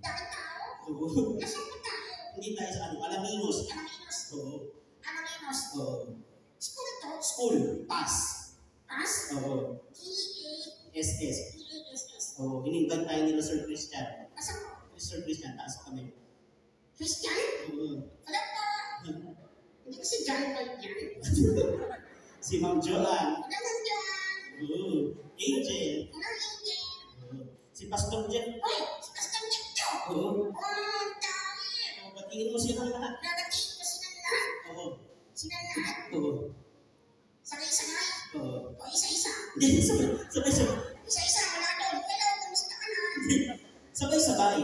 Dahil tao? Oo. Nasaan ba tayo? Hindi tayo sa ano, Alaminos. Alaminos. Oo. Alaminos. Oo. School to? School. Pass. Pass? Oo. T-A-S-S. SS. Oo. In-invite tayo nila Sir Christian. Asan mo? Sir Christian, taas kami. Christian? Oo. Wala pa. Hindi kasi John White yan. Si Ma'am Joanne. Wala nandiyan. Oo. Angel. Wala Angel. Oo. Si Pastor Jeff. Uy! Si Pastor Jekto! Oo. Oh, dami! Batiin mo silang lahat. Nagatiin ko silang lahat. Oo. Silang lahat. Oo. Sabay-sabay. Oo. O isa-isa. Hindi, sabay-sabay. Isa-isa. Wala doon. Hello, kumusta ka na? Sabay-sabay.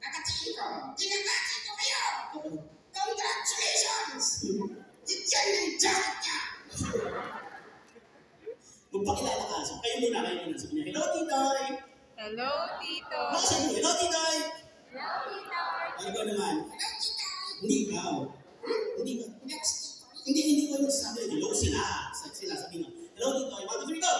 Nagatiin ko. Ginagatiin ko kayo. Oo. Congratulations! Diyan yung jacket niya. Magpakilala ka. So, kayo muna. Sabi niya, hello, Titoy! Hello, Tito! Sabi niya, hello, Titoy! Hello, Tito! Ay, ikaw naman. Hello, Titoy. Hindi ikaw. Hindi ka. Hindi ako si Titoy. Hindi ko yung sabi. Hello sila. Sabi niya, hello, Titoy. Mga three go!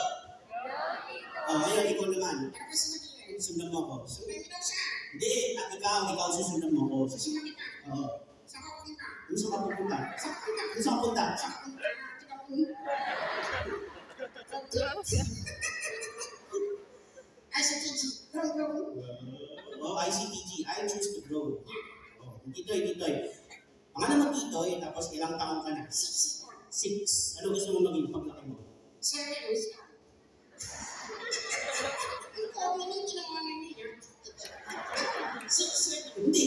Hello, Tito! Ayun, ikaw naman. Ano ba sinabihin? Sundan mo ako. Sundan mo daw siya. Hindi, at ikaw susundan mo ako. Susundan kita. Oo. Saan ka pupunta? Ano saan ka pupunta? Saan ka punta? Ano saan ka punta? Saan ka punta? Tika punta. ICTG. Grow. Oh, ICTG. I choose to grow. Oh, Titoy. Ang ano mo, Titoy, tapos ilang taon ka na? 6. Ano gusto mo maging paglaki mo? Serious ka. Ang community naman niya. 6 years. Hindi.